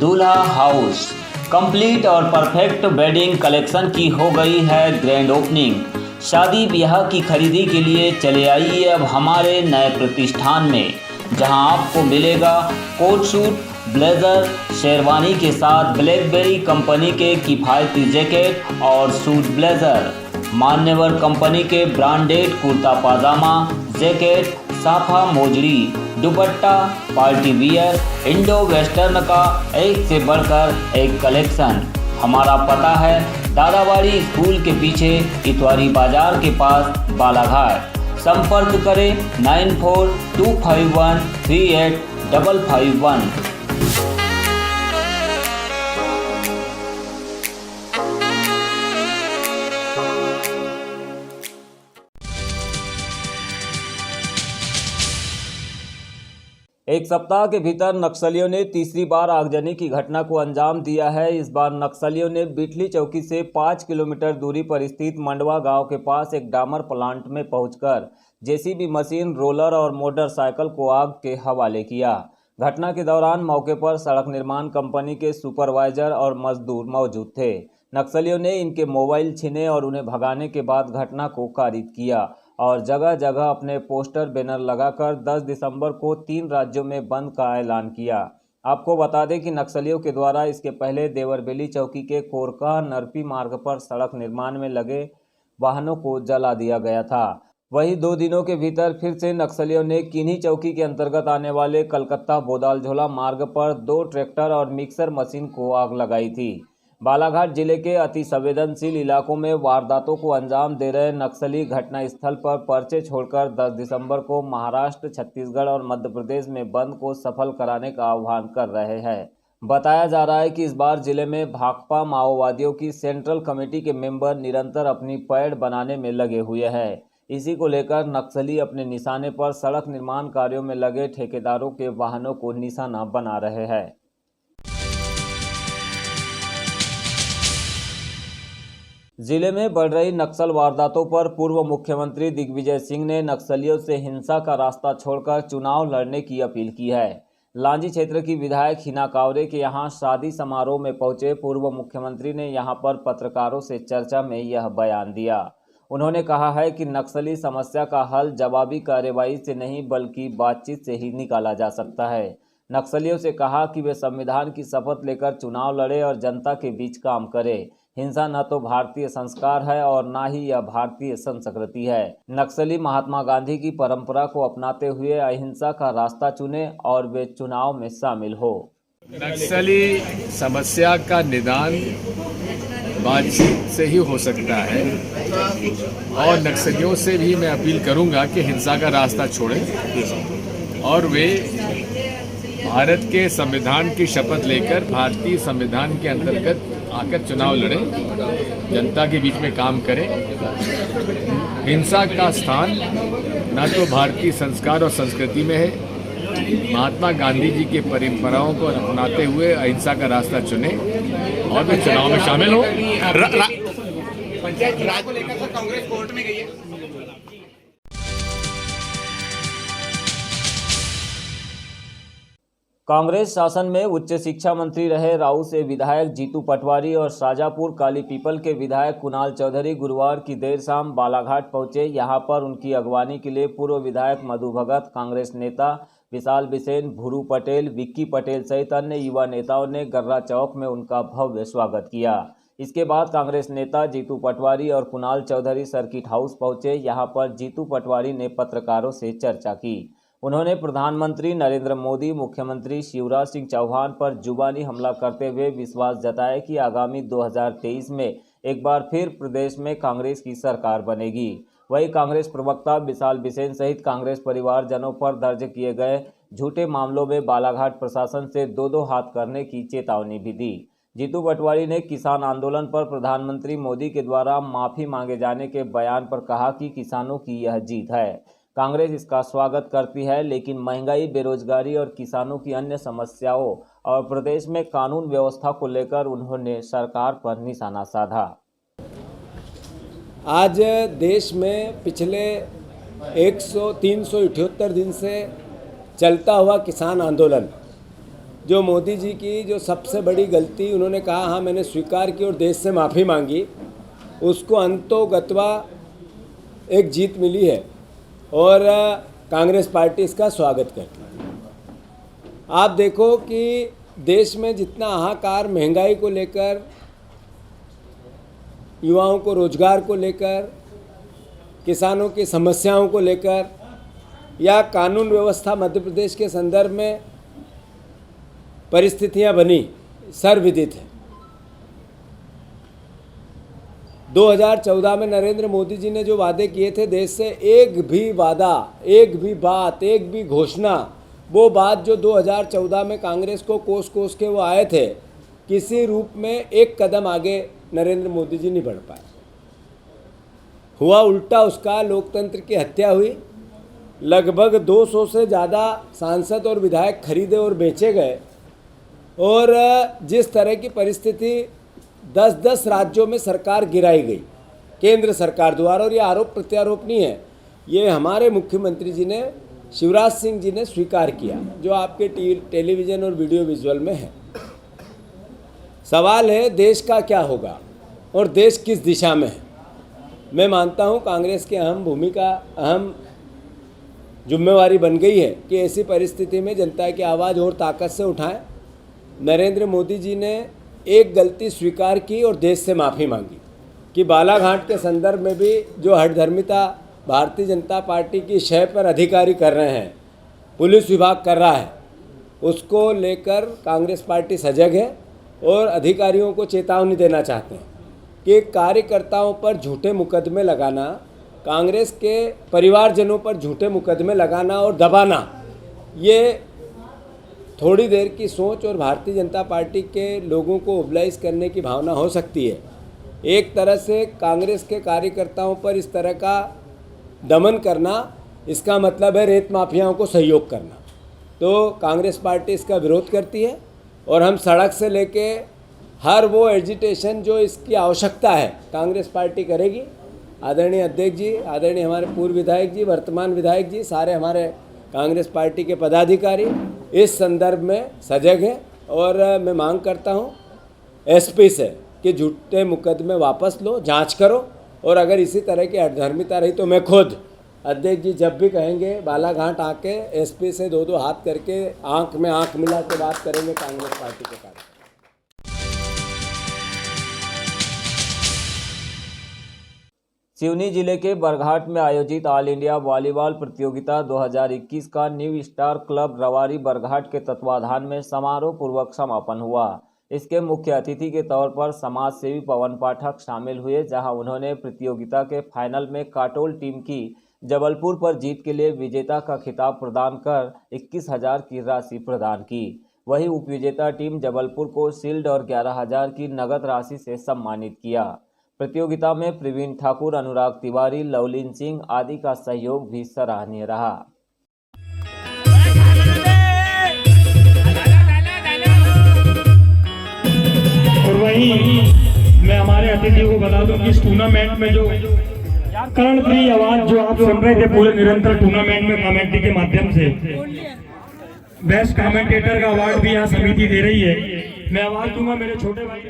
दूल्हा house complete और perfect wedding collection की हो गई है ग्रैंड ओपनिंग। शादी ब्याह की खरीदी के लिए चले आइए अब हमारे नए प्रतिष्ठान में, जहां आपको मिलेगा कोट सूट, ब्लेजर, शेरवानी के साथ ब्लैकबेरी कंपनी के किफ़ायती जैकेट और सूट ब्लेजर, मान्यवर कंपनी के ब्रांडेड कुर्ता पाजामा, जैकेट, साफा मोजड़ी, dupatta, party wear, Indo western का एक से बढ़कर एक कलेक्शन। हमारा पता है दादाबाड़ी स्कूल के पीछे इतवारी बाजार के पास बालाघाट। संपर्क करें 9425138551। एक सप्ताह के भीतर नक्सलियों ने तीसरी बार आगजनी की घटना को अंजाम दिया है। इस बार नक्सलियों ने बिठली चौकी से 5 किलोमीटर दूरी पर स्थित मंडवा गांव के पास एक डामर प्लांट में पहुंचकर जेसीबी मशीन, रोलर और मोटरसाइकिल को आग के हवाले किया। घटना के दौरान मौके पर सड़क निर्माण कंपनी के सुपरवाइजर और मजदूर मौजूद थे। नक्सलियों ने इनके मोबाइल छीने और उन्हें भगाने के बाद घटना को खारिज किया और जगह जगह अपने पोस्टर बैनर लगाकर 10 दिसंबर को 3 राज्यों में बंद का ऐलान किया। आपको बता दें कि नक्सलियों के द्वारा इसके पहले देवरबेली चौकी के कोरका नरपी मार्ग पर सड़क निर्माण में लगे वाहनों को जला दिया गया था। वहीं 2 दिनों के भीतर फिर से नक्सलियों ने किन्ही चौकी के अंतर्गत आने वाले कलकत्ता बोदालझोला मार्ग पर 2 ट्रैक्टर और मिक्सर मशीन को आग लगाई थी। बालाघाट जिले के अति संवेदनशील इलाकों में वारदातों को अंजाम दे रहे नक्सली घटनास्थल पर पर्चे छोड़कर 10 दिसंबर को महाराष्ट्र, छत्तीसगढ़ और मध्य प्रदेश में बंद को सफल कराने का आह्वान कर रहे हैं। बताया जा रहा है कि इस बार जिले में भाकपा माओवादियों की सेंट्रल कमेटी के मेंबर निरंतर अपनी पैड़ बनाने में लगे हुए हैं। इसी को लेकर नक्सली अपने निशाने पर सड़क निर्माण कार्यों में लगे ठेकेदारों के वाहनों को निशाना बना रहे हैं। जिले में बढ़ रही नक्सल वारदातों पर पूर्व मुख्यमंत्री दिग्विजय सिंह ने नक्सलियों से हिंसा का रास्ता छोड़कर चुनाव लड़ने की अपील की है। लांजी क्षेत्र की विधायक हिना कावरे के यहां शादी समारोह में पहुंचे पूर्व मुख्यमंत्री ने यहां पर पत्रकारों से चर्चा में यह बयान दिया। उन्होंने कहा है कि नक्सली समस्या का हल जवाबी कार्रवाई से नहीं बल्कि बातचीत से ही निकाला जा सकता है। नक्सलियों से कहा कि वे संविधान की शपथ लेकर चुनाव लड़े और जनता के बीच काम करें। हिंसा न तो भारतीय संस्कार है और न ही यह भारतीय संस्कृति है। नक्सली महात्मा गांधी की परंपरा को अपनाते हुए अहिंसा का रास्ता चुने और वे चुनाव में शामिल हो। नक्सली समस्या का निदान बातचीत से ही हो सकता है और नक्सलियों से भी मैं अपील करूंगा कि हिंसा का रास्ता छोड़ें और वे भारत के संविधान की शपथ लेकर भारतीय संविधान के अंतर्गत आकर चुनाव लड़ें, जनता के बीच में काम करें। हिंसा का स्थान न तो भारतीय संस्कार और संस्कृति में है। महात्मा गांधी जी की परंपराओं को अपनाते हुए अहिंसा का रास्ता चुने और वे चुनाव में शामिल हो। पंचायत राज को लेकर कांग्रेस कोर्ट में गई है। कांग्रेस शासन में उच्च शिक्षा मंत्री रहे राऊ से विधायक जीतू पटवारी और शाजापुर काली पीपल के विधायक कुणाल चौधरी गुरुवार की देर शाम बालाघाट पहुंचे। यहां पर उनकी अगवानी के लिए पूर्व विधायक मधु भगत, कांग्रेस नेता विशाल बिसेन, भूरू पटेल, विक्की पटेल सहित अन्य युवा नेताओं ने गर्रा चौक में उनका भव्य स्वागत किया। इसके बाद कांग्रेस नेता जीतू पटवारी और कुणाल चौधरी सर्किट हाउस पहुंचे। यहां पर जीतू पटवारी ने पत्रकारों से चर्चा की। उन्होंने प्रधानमंत्री नरेंद्र मोदी, मुख्यमंत्री शिवराज सिंह चौहान पर जुबानी हमला करते हुए विश्वास जताया कि आगामी 2023 में एक बार फिर प्रदेश में कांग्रेस की सरकार बनेगी। वहीं कांग्रेस प्रवक्ता विशाल बिसेन सहित कांग्रेस परिवारजनों पर दर्ज किए गए झूठे मामलों में बालाघाट प्रशासन से 2-2 हाथ करने की चेतावनी भी दी। जीतू पटवारी ने किसान आंदोलन पर प्रधानमंत्री मोदी के द्वारा माफी मांगे जाने के बयान पर कहा कि किसानों की यह जीत है, कांग्रेस इसका स्वागत करती है, लेकिन महंगाई, बेरोजगारी और किसानों की अन्य समस्याओं और प्रदेश में कानून व्यवस्था को लेकर उन्होंने सरकार पर निशाना साधा। आज देश में पिछले 378 दिन से चलता हुआ किसान आंदोलन जो मोदी जी की जो सबसे बड़ी गलती उन्होंने कहा हाँ मैंने स्वीकार की और देश से माफ़ी मांगी, उसको अंतोगत्वा एक जीत मिली है और कांग्रेस पार्टी इसका स्वागत करती है। आप देखो कि देश में जितना हाहाकार महंगाई को लेकर, युवाओं को रोजगार को लेकर, किसानों की समस्याओं को लेकर या कानून व्यवस्था मध्य प्रदेश के संदर्भ में परिस्थितियां बनी, सर्वविदित है। 2014 में नरेंद्र मोदी जी ने जो वादे किए थे देश से, एक भी वादा, एक भी बात, एक भी घोषणा, वो बात जो 2014 में कांग्रेस को कोस कोस के वो आए थे, किसी रूप में एक कदम आगे नरेंद्र मोदी जी नहीं बढ़ पाए। हुआ उल्टा उसका, लोकतंत्र की हत्या हुई। लगभग 200 से ज़्यादा सांसद और विधायक खरीदे और बेचे गए और जिस तरह की परिस्थिति 10-10 राज्यों में सरकार गिराई गई केंद्र सरकार द्वारा, और ये आरोप प्रत्यारोप नहीं है, ये हमारे मुख्यमंत्री जी ने, शिवराज सिंह जी ने स्वीकार किया, जो आपके टेलीविज़न और वीडियो विजुअल में है। सवाल है देश का क्या होगा और देश किस दिशा में है। मैं मानता हूँ कांग्रेस की अहम भूमिका, अहम जिम्मेवारी बन गई है कि ऐसी परिस्थिति में जनता की आवाज़ और ताकत से उठाएं। नरेंद्र मोदी जी ने एक गलती स्वीकार की और देश से माफ़ी मांगी कि बालाघाट के संदर्भ में भी जो हठधर्मिता भारतीय जनता पार्टी की शय पर अधिकारी कर रहे हैं, पुलिस विभाग कर रहा है, उसको लेकर कांग्रेस पार्टी सजग है और अधिकारियों को चेतावनी देना चाहते हैं कि कार्यकर्ताओं पर झूठे मुकदमे लगाना, कांग्रेस के परिवारजनों पर झूठे मुकदमे लगाना और दबाना, ये थोड़ी देर की सोच और भारतीय जनता पार्टी के लोगों को मोबिलाइज करने की भावना हो सकती है। एक तरह से कांग्रेस के कार्यकर्ताओं पर इस तरह का दमन करना, इसका मतलब है रेत माफियाओं को सहयोग करना। तो कांग्रेस पार्टी इसका विरोध करती है और हम सड़क से लेके हर वो एजिटेशन जो इसकी आवश्यकता है कांग्रेस पार्टी करेगी। आदरणीय अध्यक्ष जी, आदरणीय हमारे पूर्व विधायक जी, वर्तमान विधायक जी, सारे हमारे कांग्रेस पार्टी के पदाधिकारी इस संदर्भ में सजग हैं और मैं मांग करता हूं एसपी से कि झूठे मुकदमे वापस लो, जांच करो, और अगर इसी तरह की अधर्मिता रही तो मैं खुद अध्यक्ष जी जब भी कहेंगे बालाघाट आके एसपी से 2-2 हाथ करके आंख में आंख मिला के बात करेंगे कांग्रेस पार्टी के साथ। सिवनी जिले के बरघाट में आयोजित ऑल इंडिया वॉलीबॉल प्रतियोगिता 2021 का न्यू स्टार क्लब रवारी बरघाट के तत्वाधान में समारोह पूर्वक समापन हुआ। इसके मुख्य अतिथि के तौर पर समाज सेवी पवन पाठक शामिल हुए, जहां उन्होंने प्रतियोगिता के फाइनल में काटोल टीम की जबलपुर पर जीत के लिए विजेता का खिताब प्रदान कर 21,000 की राशि प्रदान की। वहीं उपविजेता टीम जबलपुर को शील्ड और 11,000 की नगद राशि से सम्मानित किया। प्रतियोगिता में प्रवीण ठाकुर, अनुराग तिवारी, लवलीन सिंह आदि का सहयोग भी सराहनीय रहा। और वहीं मैं हमारे अतिथियों को बता दूं कि इस टूर्नामेंट में जो कर्णप्रिय आवाज जो आप सुन रहे थे पूरे निरंतर टूर्नामेंट में कमेंट्री के माध्यम से, बेस्ट कमेंटेटर का अवार्ड भी यहाँ समिति दे रही है। मैं आवाज दूंगा मेरे छोटे भाई